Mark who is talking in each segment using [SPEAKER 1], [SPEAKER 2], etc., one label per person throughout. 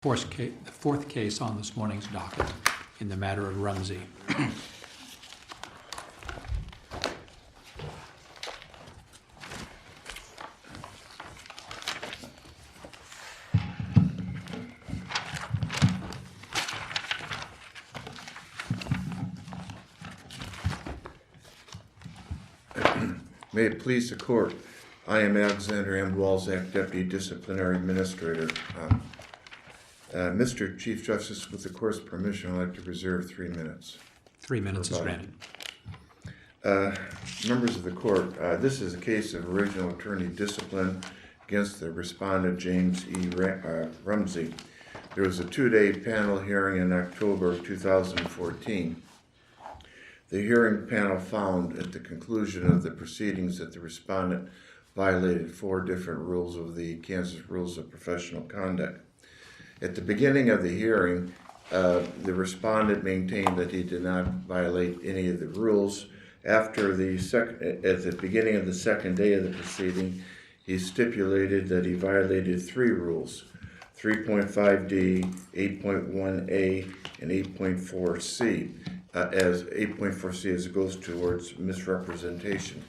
[SPEAKER 1] The fourth case on this morning's docket in the matter of Rumsey.
[SPEAKER 2] May it please the court, I am Alexander M. Walczak, Deputy Disciplinary Administrator. Mr. Chief Justice, with the court's permission, I'd like to reserve 3 minutes.
[SPEAKER 1] 3 minutes is granted.
[SPEAKER 2] Members of the court, this is a case of original attorney discipline against the respondent James E. Rumsey. There was a 2-day panel hearing in October of 2014. The hearing panel found at the conclusion of the proceedings that the respondent violated 4 different rules of the Kansas Rules of Professional Conduct. At the beginning of the hearing, the respondent maintained that he did not violate any of the rules. At the beginning of the second day of the proceeding, he stipulated that he violated 3 rules: 3.5D, 8.1A, and 8.4C. As 8.4C as it goes towards misrepresentation.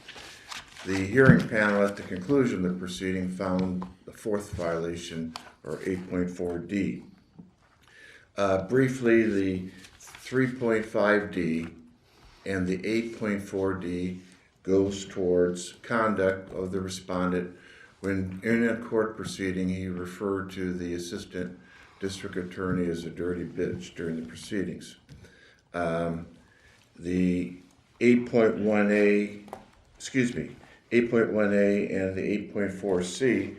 [SPEAKER 2] The hearing panel at the conclusion of the proceeding found the 4th violation, or 8.4D. Briefly, the 3.5D and the 8.4D goes towards conduct of the respondent when in a court proceeding he referred to the assistant district attorney as a dirty bitch during the proceedings. The 8.1A and the 8.4C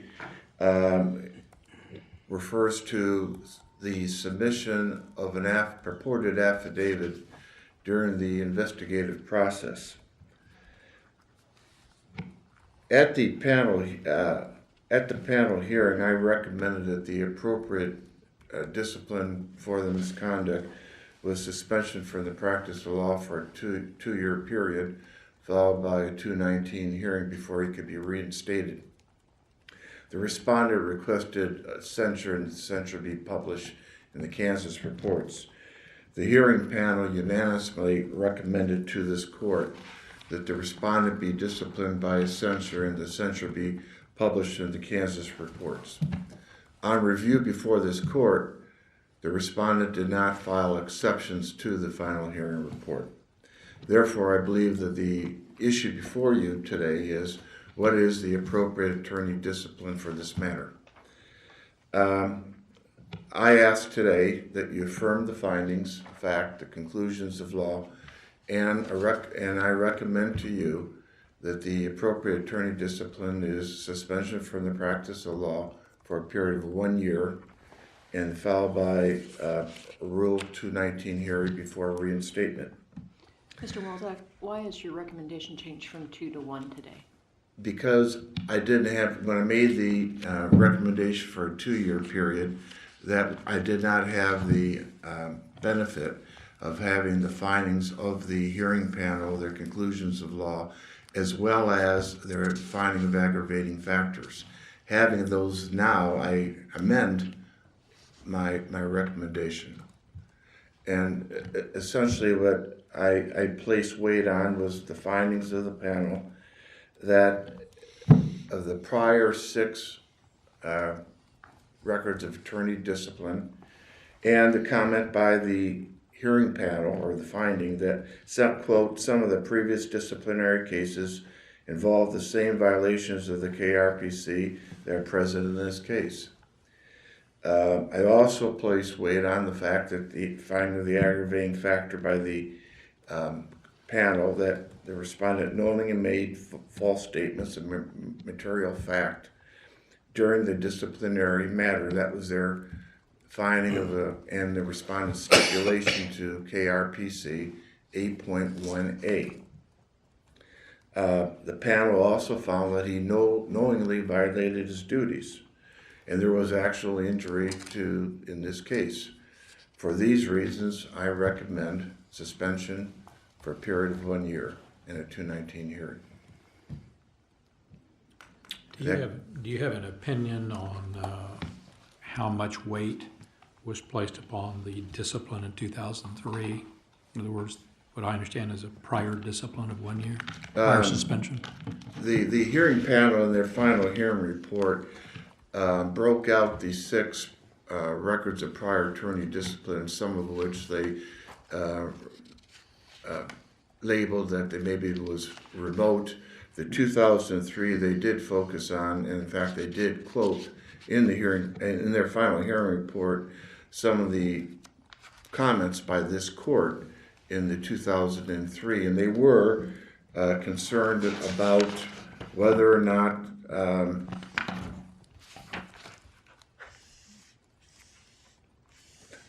[SPEAKER 2] refers to the submission of an purported affidavit during the investigative process. At the panel hearing, I recommended that the appropriate discipline for the misconduct was suspension from the practice of law for a two-year period, followed by a 219 hearing before he could be reinstated. The respondent requested censure, and the censure be published in the Kansas reports. The hearing panel unanimously recommended to this court that the respondent be disciplined by a censure and the censure be published in the Kansas reports. On review before this court, the respondent did not file exceptions to the final hearing report. Therefore, I believe that the issue before you today is what is the appropriate attorney discipline for this matter. I ask today that you affirm the findings, fact, the conclusions of law, and I recommend to you that the appropriate attorney discipline is suspension from the practice of law for a period of 1 year, and followed by Rule 219 hearing before reinstatement.
[SPEAKER 3] Mr. Walczak, why has your recommendation changed from 2 to 1 today?
[SPEAKER 2] Because I didn't have, when I made the recommendation for a 2-year period, that I did not have the benefit of having the findings of the hearing panel, their conclusions of law, as well as their finding of aggravating factors. Having those now, I amend my recommendation. And essentially what I placed weight on was the findings of the panel that of the prior 6 records of attorney discipline, and the comment by the hearing panel, or the finding, that quote, some of the previous disciplinary cases involve the same violations of the KRPC that are present in this case. I also placed weight on the fact that the finding of the aggravating factor by the panel that the respondent knowingly made false statements of material fact during the disciplinary matter. That was their finding of and the respondent's stipulation to KRPC 8.1A. The panel also found that he knowingly violated his duties, and there was actual injury in this case. For these reasons, I recommend suspension for a period of 1 year in a 219 hearing.
[SPEAKER 1] Do you have an opinion on how much weight was placed upon the discipline in 2003? In other words, what I understand is a prior discipline of 1 year, prior suspension?
[SPEAKER 2] The hearing panel in their final hearing report broke out the 6 records of prior attorney discipline, some of which they labeled that they maybe it was remote. The 2003 they did focus on, and in fact they did quote in the hearing, in their final hearing report, some of the comments by this court in the 2003, and they were concerned about whether or not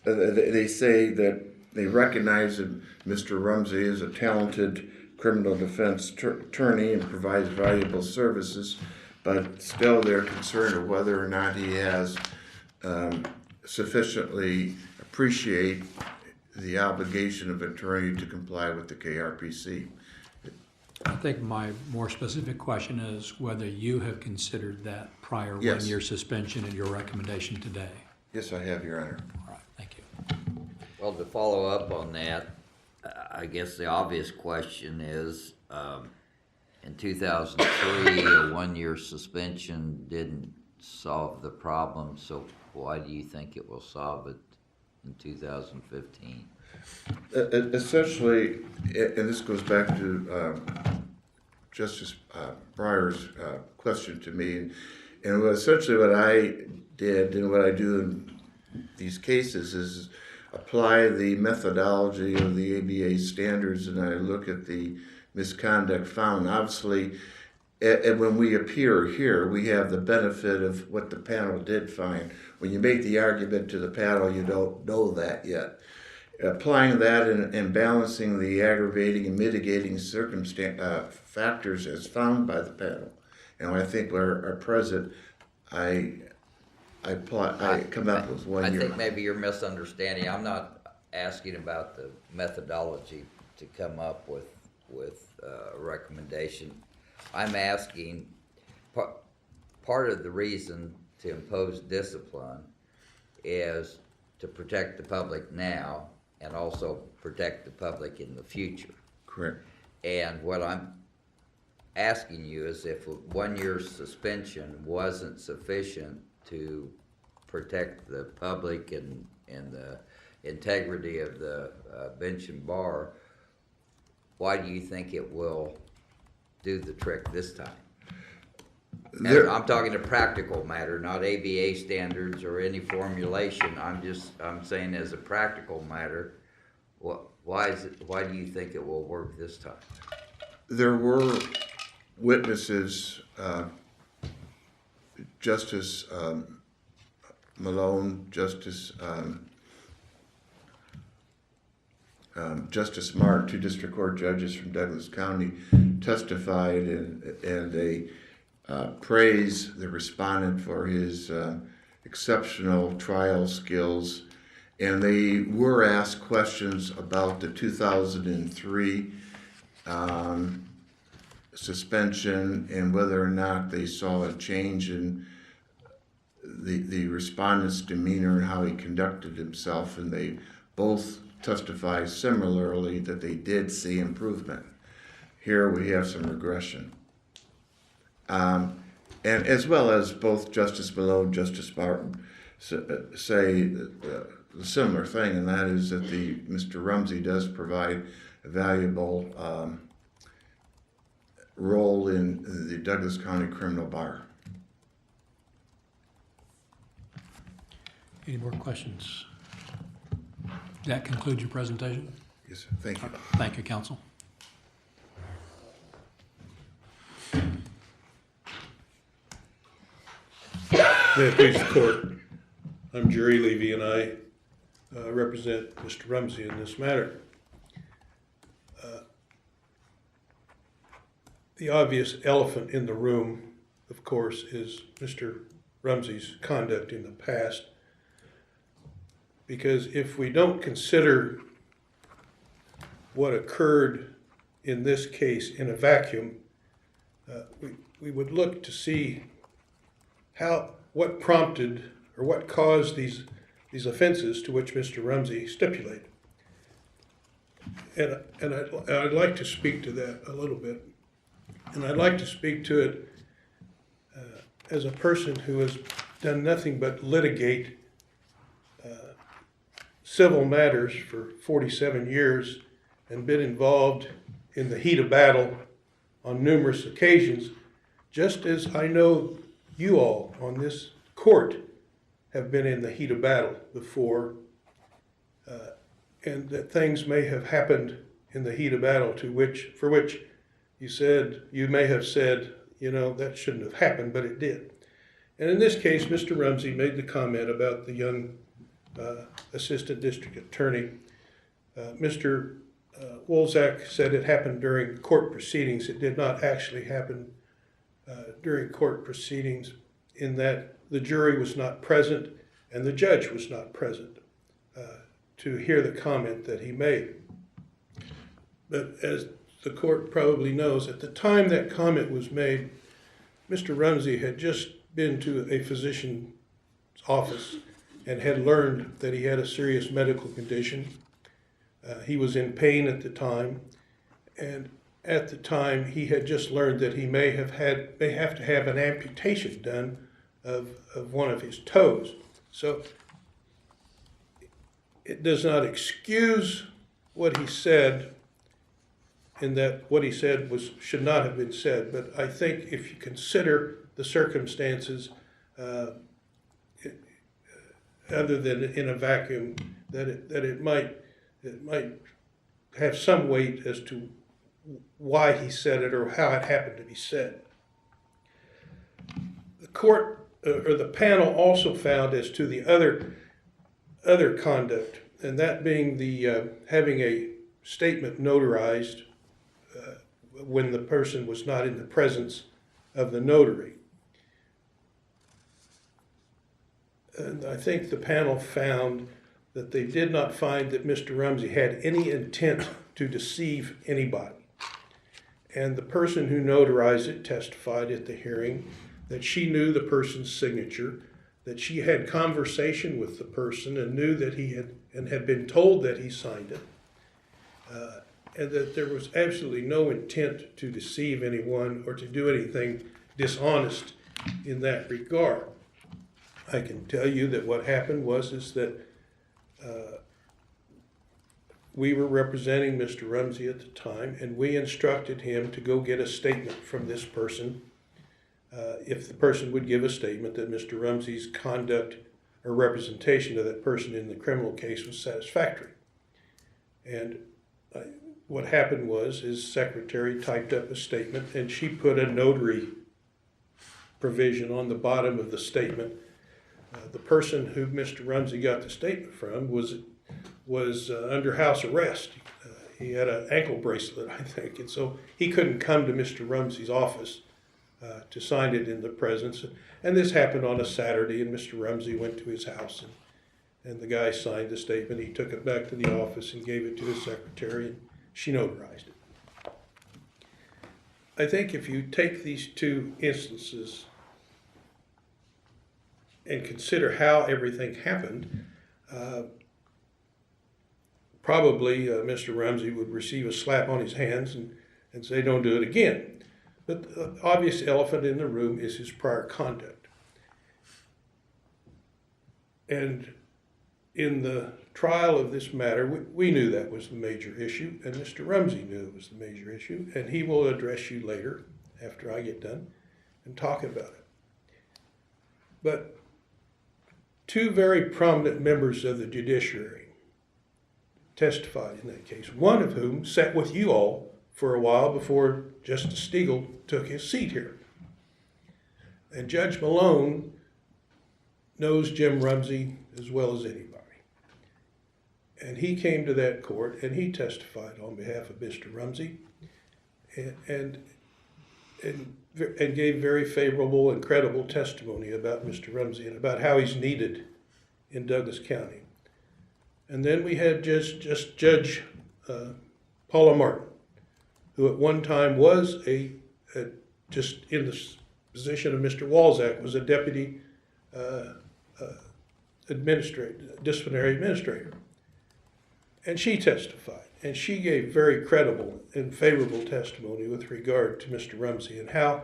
[SPEAKER 2] they say that they recognize that Mr. Rumsey is a talented criminal defense attorney and provides valuable services, but still they're concerned of whether or not he has sufficiently appreciate the obligation of an attorney to comply with the KRPC.
[SPEAKER 1] I think my more specific question is whether you have considered that prior
[SPEAKER 2] Yes.
[SPEAKER 1] 1 year suspension in your recommendation today.
[SPEAKER 2] Yes, I have, Your Honor.
[SPEAKER 1] All right, thank you.
[SPEAKER 4] Well, to follow up on that, I guess the obvious question is, in 2003, a 1 year suspension didn't solve the problem, so why do you think it will solve it in 2015?
[SPEAKER 2] Essentially, and this goes back to Justice Breyer's question to me, and essentially what I did and what I do in these cases is apply the methodology of the ABA standards, and I look at the misconduct found. Obviously, and when we appear here, we have the benefit of what the panel did find. When you make the argument to the panel, you don't know that yet. Applying that and balancing the aggravating and mitigating factors as found by the panel, and I think are present, I come up with 1 year.
[SPEAKER 4] I think maybe you're misunderstanding. I'm not asking about the methodology to come up with a recommendation. I'm asking, part of the reason to impose discipline is to protect the public now and also protect the public in the future.
[SPEAKER 2] Correct.
[SPEAKER 4] And what I'm asking you is if a 1 year suspension wasn't sufficient to protect the public and the integrity of the bench and bar, why do you think it will do the trick this time? And I'm talking a practical matter, not ABA standards or any formulation. I'm saying as a practical matter, why do you think it will work this time?
[SPEAKER 2] There were witnesses, Justice Malone, Justice Martin, 2 district court judges from Douglas County, testified, and they praised the respondent for his exceptional trial skills, and they were asked questions about the 2003 suspension and whether or not they saw a change in the respondent's demeanor and how he conducted himself, and they both testified similarly that they did see improvement. Here we have some regression. And as well as both Justice Malone and Justice Martin say the similar thing, and that is that Mr. Rumsey does provide a valuable role in the Douglas County Criminal Bar.
[SPEAKER 1] Any more questions? That concludes your presentation?
[SPEAKER 2] Yes, sir. Thank you.
[SPEAKER 1] Thank you, counsel.
[SPEAKER 5] May it please the court, I'm Jerry Levy and I represent Mr. Rumsey in this matter. The obvious elephant in the room, of course, is Mr. Rumsey's conduct in the past. Because if we don't consider what occurred in this case in a vacuum, we would look to see what prompted or what caused these these offenses to which Mr. Rumsey stipulated. And I'd like to speak to that a little bit. And I'd like to speak to it as a person who has done nothing but litigate civil matters for 47 years and been involved in the heat of battle on numerous occasions, just as I know you all on this court have been in the heat of battle before, and that things may have happened in the heat of battle for which you may have said, that shouldn't have happened, but it did. And in this case, Mr. Rumsey made the comment about the young assistant district attorney. Mr. Wolzak said it happened during court proceedings. It did not actually happen during court proceedings, in that the jury was not present and the judge was not present to hear the comment that he made. But as the court probably knows, at the time that comment was made, Mr. Rumsey had just been to a physician's office and had learned that he had a serious medical condition. He was in pain at the time, and at the time he had just learned that he may have to have an amputation done of one of his toes. So it does not excuse what he said, in that what he said should not have been said. But I think if you consider the circumstances, other than in a vacuum, that it might have some weight as to why he said it or how it happened to be said. The court or the panel also found as to the other conduct, and that being the having a statement notarized when the person was not in the presence of the notary. And I think the panel found that they did not find that Mr. Rumsey had any intent to deceive anybody. And the person who notarized it testified at the hearing that she knew the person's signature, that she had conversation with the person and knew that he had been told that he signed it, and that there was absolutely no intent to deceive anyone or to do anything dishonest in that regard. I can tell you that what happened is that we were representing Mr. Rumsey at the time, and we instructed him to go get a statement from this person if the person would give a statement that Mr. Rumsey's conduct or representation of that person in the criminal case was satisfactory. And what happened was his secretary typed up a statement, and she put a notary provision on the bottom of the statement. The person who Mr. Rumsey got the statement from was under house arrest. He had an ankle bracelet, I think, and so he couldn't come to Mr. Rumsey's office to sign it in the presence. And this happened on a Saturday, and Mr. Rumsey went to his house, and the guy signed the statement. He took it back to the office and gave it to his secretary, and she notarized it. I think if you take these two instances and consider how everything happened, probably Mr. Rumsey would receive a slap on his hands and say, don't do it again. But the obvious elephant in the room is his prior conduct. And in the trial of this matter, we knew that was the major issue, and Mr. Rumsey knew it was the major issue, and he will address you later, after I get done, and talk about it. But two very prominent members of the judiciary testified in that case, one of whom sat with you all for a while before Justice Stegall took his seat here. And Judge Malone knows Jim Rumsey as well as anybody. And he came to that court and he testified on behalf of Mr. Rumsey and gave very favorable and credible testimony about Mr. Rumsey and about how he's needed in Douglas County. And then we had just Judge Paula Martin, who at one time was just in the position of Mr. Walzak, was a deputy disciplinary administrator. And she testified, and she gave very credible and favorable testimony with regard to Mr. Rumsey and how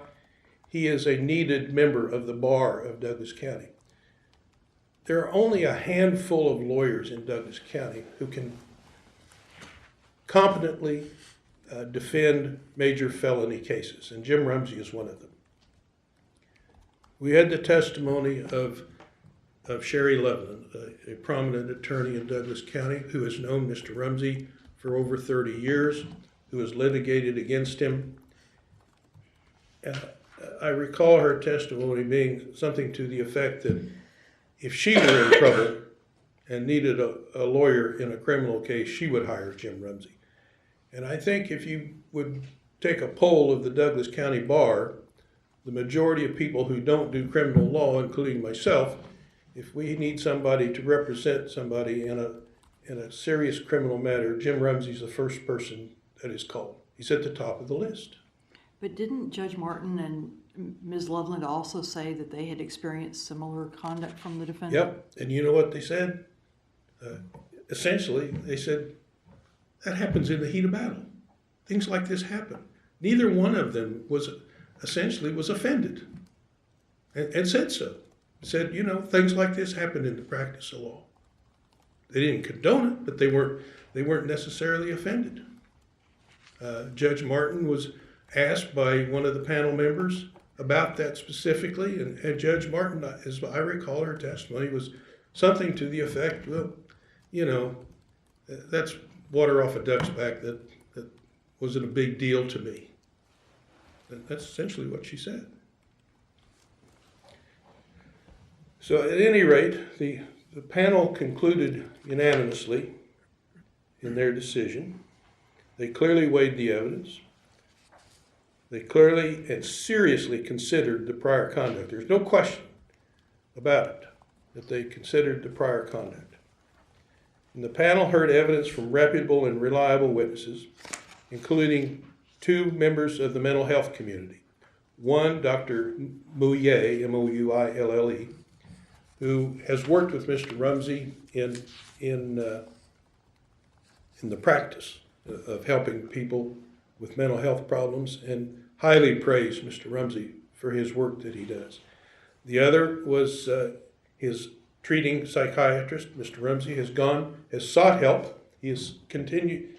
[SPEAKER 5] he is a needed member of the bar of Douglas County. There are only a handful of lawyers in Douglas County who can competently defend major felony cases, and Jim Rumsey is one of them. We had the testimony of Sherry Loveland, a prominent attorney in Douglas County who has known Mr. Rumsey for over 30 years, who has litigated against him. I recall her testimony being something to the effect that if she were in trouble and needed a lawyer in a criminal case, she would hire Jim Rumsey. And I think if you would take a poll of the Douglas County Bar, the majority of people who don't do criminal law, including myself, if we need somebody to represent somebody in a serious criminal matter, Jim Rumsey's the first person that is called. He's at the top of the list.
[SPEAKER 6] But didn't Judge Martin and Ms. Loveland also say that they had experienced similar conduct from the defendant?
[SPEAKER 5] Yep, and you know what they said? Essentially, they said, that happens in the heat of battle. Things like this happen. Neither one of them was offended and said so. Said, things like this happen in the practice of law. They didn't condone it, but they weren't necessarily offended. Judge Martin was asked by one of the panel members about that specifically, and Judge Martin, as I recall her testimony, was something to the effect, well, that's water off a duck's back. That wasn't a big deal to me. That's essentially what she said. So at any rate, the panel concluded unanimously in their decision. They clearly weighed the evidence. They clearly and seriously considered the prior conduct. There's no question about it, that they considered the prior conduct. And the panel heard evidence from reputable and reliable witnesses, including 2 members of the mental health community. One, Dr. Mouille, M-O-U-I-L-L-E, who has worked with Mr. Rumsey in the practice of helping people with mental health problems, and highly praised Mr. Rumsey for his work that he does. The other was his treating psychiatrist. Mr. Rumsey has sought help. He is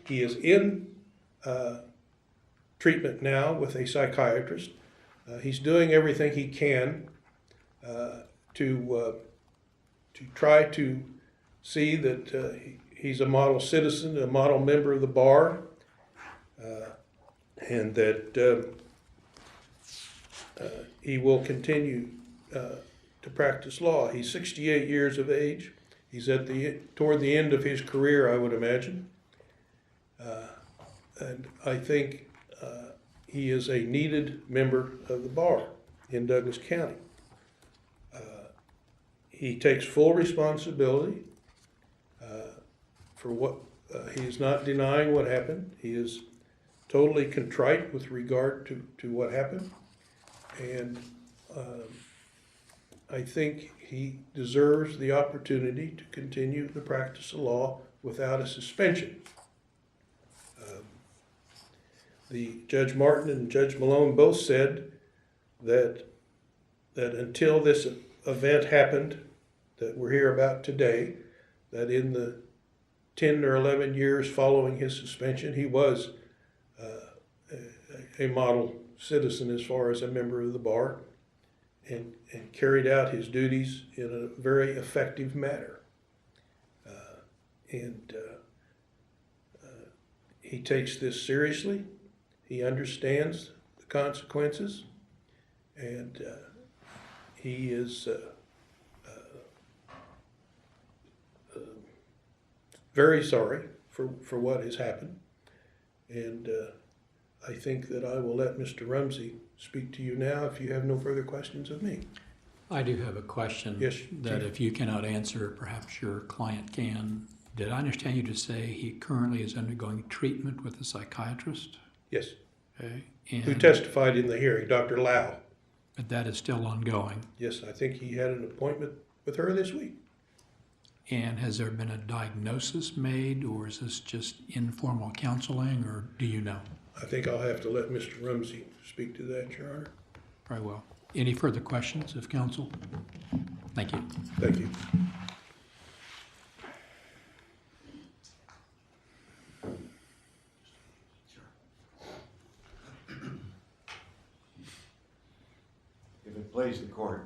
[SPEAKER 5] in treatment now with a psychiatrist. He's doing everything he can to try to see that he's a model citizen, a model member of the bar, and that he will continue to practice law. He's 68 years of age. He's toward the end of his career, I would imagine. And I think he is a needed member of the bar in Douglas County. He takes full responsibility for what he is not denying what happened. He is totally contrite with regard to what happened. And I think he deserves the opportunity to continue the practice of law without a suspension. The Judge Martin and Judge Malone both said that until this event happened that we're here about today, that in the 10 or 11 years following his suspension, he was a model citizen as far as a member of the bar, and carried out his duties in a very effective manner. He takes this seriously. He understands the consequences, and he is very sorry for what has happened. And I think that I will let Mr. Rumsey speak to you now if you have no further questions of me.
[SPEAKER 1] I do have a question.
[SPEAKER 5] Yes,
[SPEAKER 1] that
[SPEAKER 5] Chief.
[SPEAKER 1] if you cannot answer, perhaps your client can. Did I understand you to say he currently is undergoing treatment with a psychiatrist?
[SPEAKER 5] Yes.
[SPEAKER 1] Okay.
[SPEAKER 5] Who
[SPEAKER 1] And,
[SPEAKER 5] testified in the hearing, Dr. Lau.
[SPEAKER 1] but that is still ongoing.
[SPEAKER 5] Yes, I think he had an appointment with her this week.
[SPEAKER 1] And has there been a diagnosis made, or is this just informal counseling, or do you know?
[SPEAKER 5] I think I'll have to let Mr. Rumsey speak to that, Your Honor.
[SPEAKER 1] Very well. Any further questions of counsel? Thank you.
[SPEAKER 5] Thank you.
[SPEAKER 7] If it please the court.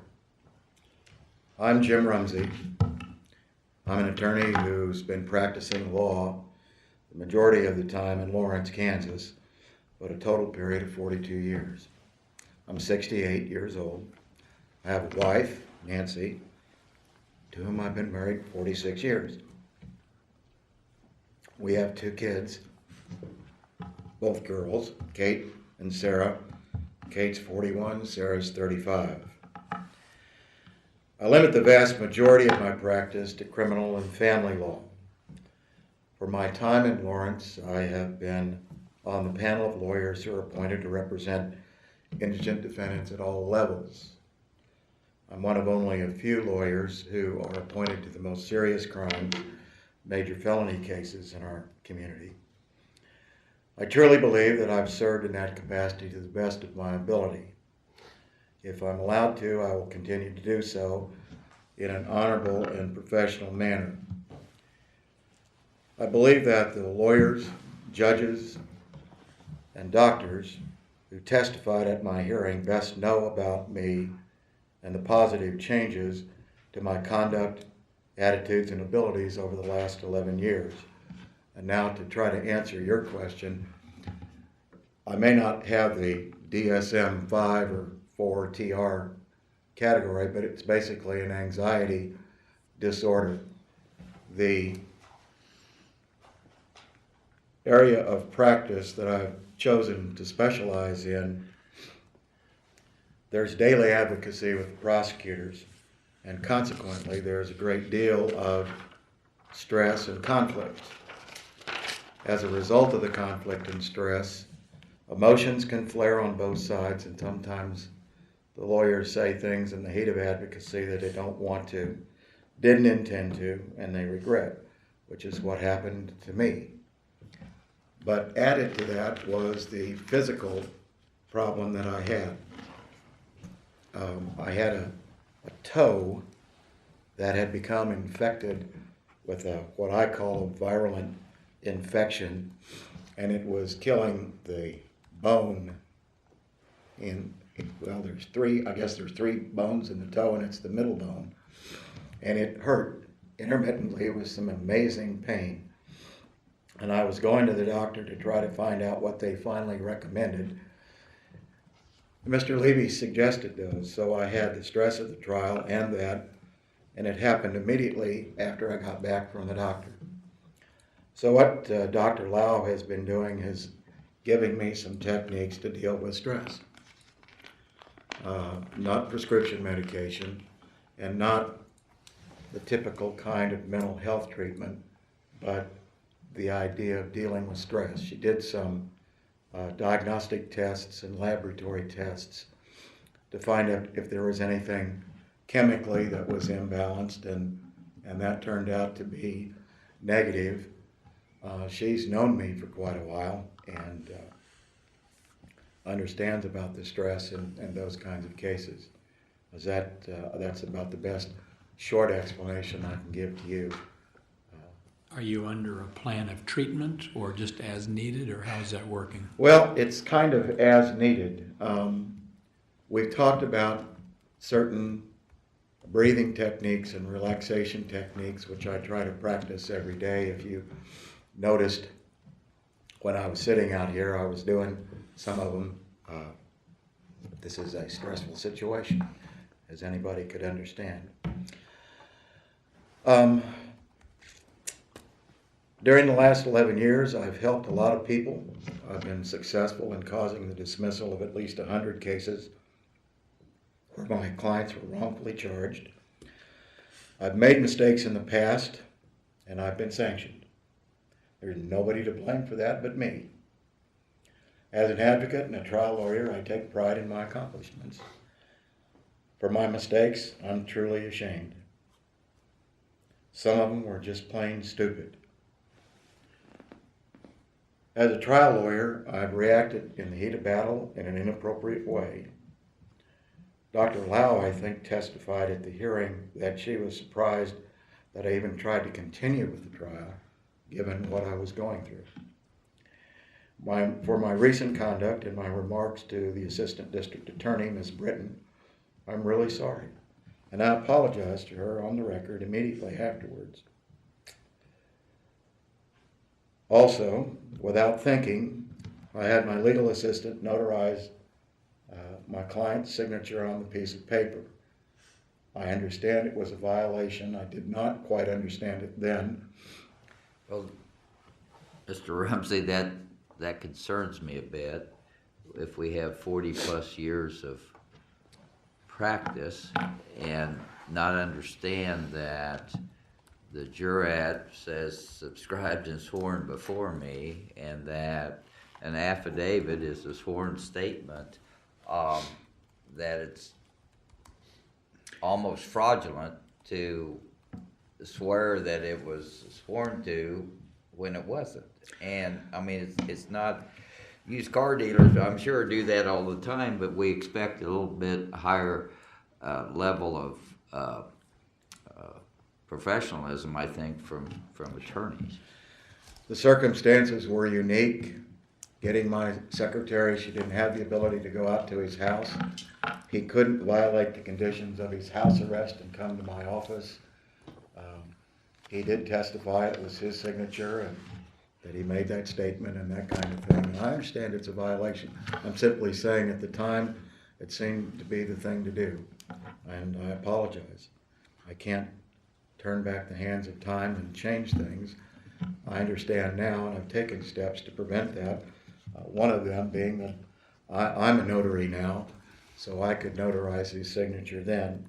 [SPEAKER 7] I'm Jim Rumsey. I'm an attorney who's been practicing law the majority of the time in Lawrence, Kansas, but a total period of 42 years. I'm 68 years old. I have a wife, Nancy, to whom I've been married 46 years. We have 2 kids, both girls, Kate and Sarah. Kate's 41, Sarah's 35. I limit the vast majority of my practice to criminal and family law. For my time in Lawrence, I have been on the panel of lawyers who are appointed to represent indigent defendants at all levels. I'm one of only a few lawyers who are appointed to the most serious crimes, major felony cases in our community. I truly believe that I've served in that capacity to the best of my ability. If I'm allowed to, I will continue to do so in an honorable and professional manner. I believe that the lawyers, judges, and doctors who testified at my hearing best know about me and the positive changes to my conduct, attitudes, and abilities over the last 11 years. And now to try to answer your question, I may not have the DSM-5 or 4-TR category, but it's basically an anxiety disorder. The area of practice that I've chosen to specialize in, there's daily advocacy with the prosecutors, and consequently there's a great deal of stress and conflict. As a result of the conflict and stress, emotions can flare on both sides, and sometimes the lawyers say things in the heat of advocacy that they don't want to, didn't intend to, and they regret, which is what happened to me. But added to that was the physical problem that I had. I had a toe that had become infected with what I call a virulent infection, and it was killing the bone there's 3 bones in the toe, and it's the middle bone, and it hurt intermittently with some amazing pain. And I was going to the doctor to try to find out what they finally recommended. Mr. Levy suggested those, so I had the stress of the trial and it happened immediately after I got back from the doctor. So what Dr. Lau has been doing is giving me some techniques to deal with stress. Not prescription medication and not the typical kind of mental health treatment, but the idea of dealing with stress. She did some diagnostic tests and laboratory tests to find out if there was anything chemically that was imbalanced, and that turned out to be negative. She's known me for quite a while and understands about the stress and those kinds of cases. That's about the best short explanation I can give to you.
[SPEAKER 1] Are you under a plan of treatment, or just as needed, or how's that working?
[SPEAKER 7] Well, it's kind of as needed. We've talked about certain breathing techniques and relaxation techniques, which I try to practice every day. If you noticed, when I was sitting out here, I was doing some of them. This is a stressful situation, as anybody could understand. During the last 11 years, I've helped a lot of people. I've been successful in causing the dismissal of at least 100 cases where my clients were wrongfully charged. I've made mistakes in the past, and I've been sanctioned. There's nobody to blame for that but me. As an advocate and a trial lawyer, I take pride in my accomplishments. For my mistakes, I'm truly ashamed. Some of them were just plain stupid. As a trial lawyer, I've reacted in the heat of battle in an inappropriate way. Dr. Lau, I think, testified at the hearing that she was surprised that I even tried to continue with the trial, given what I was going through. For my recent conduct and my remarks to the Assistant District Attorney, Ms. Britton, I'm really sorry, and I apologized to her on the record immediately afterwards. Also, without thinking, I had my legal assistant notarize my client's signature on the piece of paper. I understand it was a violation. I did not quite understand it then.
[SPEAKER 4] Well, Mr. Rumsey, that concerns me a bit. If we have 40-plus years of practice and not understand that the jurat says subscribed and sworn before me, and that an affidavit is a sworn statement, that it's almost fraudulent to swear that it was sworn to when it wasn't. And I mean, it's not, used car dealers, I'm sure, do that all the time, but we expect a little bit higher level of professionalism, I think, from attorneys.
[SPEAKER 7] The circumstances were unique. Getting my secretary, she didn't have the ability to go out to his house. He couldn't violate the conditions of his house arrest and come to my office. He did testify it was his signature and that he made that statement and that kind of thing. And I understand it's a violation. I'm simply saying at the time it seemed to be the thing to do. And I apologize. I can't turn back the hands of time and change things. I understand now, and I've taken steps to prevent that. One of them being that I'm a notary now, so I could notarize his signature then.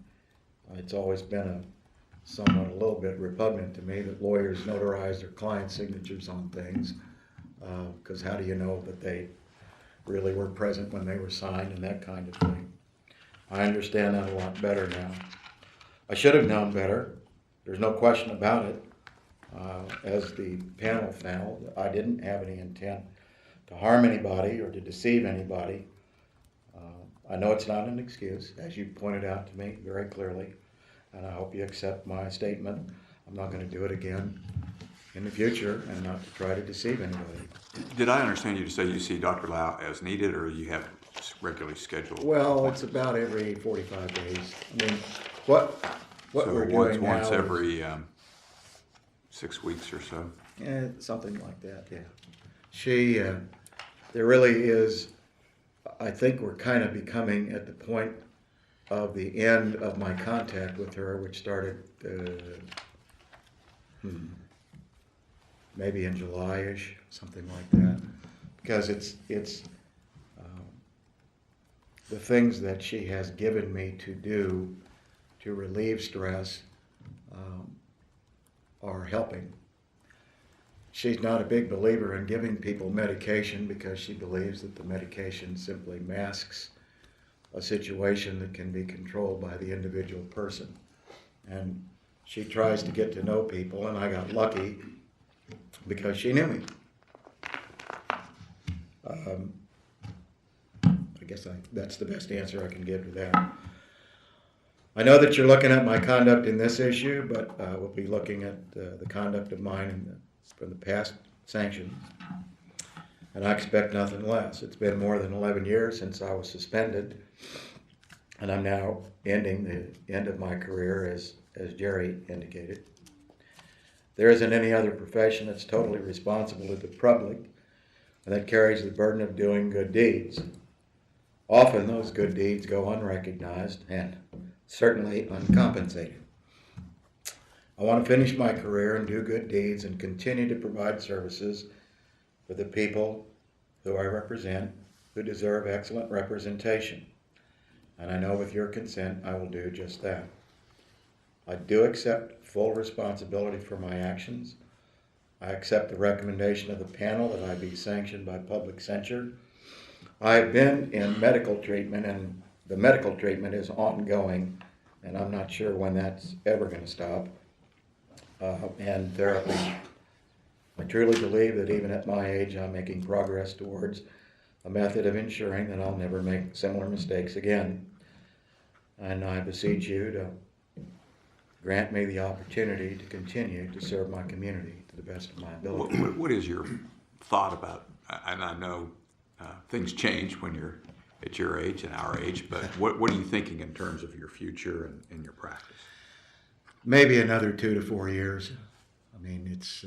[SPEAKER 7] It's always been somewhat a little bit repugnant to me that lawyers notarize their clients' signatures on things, because how do you know that they really were present when they were signed and that kind of thing. I understand that a lot better now. I should have known better. There's no question about it. As the panel found, I didn't have any intent to harm anybody or to deceive anybody. I know it's not an excuse, as you pointed out to me very clearly, and I hope you accept my statement. I'm not going to do it again in the future and not to try to deceive anybody.
[SPEAKER 8] Did I understand you to say you see Dr. Lau as needed, or you have regularly scheduled?
[SPEAKER 7] Well, it's about every 45 days. I mean, what
[SPEAKER 8] So
[SPEAKER 7] we're
[SPEAKER 8] once
[SPEAKER 7] doing now
[SPEAKER 8] once
[SPEAKER 7] is-
[SPEAKER 8] every 6 weeks or so?
[SPEAKER 7] Yeah, something like that, yeah. She, there really is, I think we're kind of becoming at the point of the end of my contact with her, which started maybe in July-ish, something like that. Because it's the things that she has given me to do to relieve stress are helping. She's not a big believer in giving people medication because she believes that the medication simply masks a situation that can be controlled by the individual person. And she tries to get to know people, and I got lucky because she knew me. I guess that's the best answer I can give to that. I know that you're looking at my conduct in this issue, but we'll be looking at the conduct of mine from the past sanctions, and I expect nothing less. It's been more than 11 years since I was suspended, and I'm now ending the end of my career, as Jerry indicated. There isn't any other profession that's totally responsible to the public and that carries the burden of doing good deeds. Often those good deeds go unrecognized and certainly uncompensated. I want to finish my career and do good deeds and continue to provide services for the people who I represent, who deserve excellent representation. And I know with your consent, I will do just that. I do accept full responsibility for my actions. I accept the recommendation of the panel that I be sanctioned by public censure. I have been in medical treatment, and the medical treatment is ongoing, and I'm not sure when that's ever going to stop. and therapy. I truly believe that even at my age, I'm making progress towards a method of ensuring that I'll never make similar mistakes again. And I beseech you to grant me the opportunity to continue to serve my community to the best of my ability.
[SPEAKER 8] What is your thought about, and I know things change when you're at your age and our age, but what are you thinking in terms of your future and your practice?
[SPEAKER 7] Maybe another 2 to 4 years. I mean, it's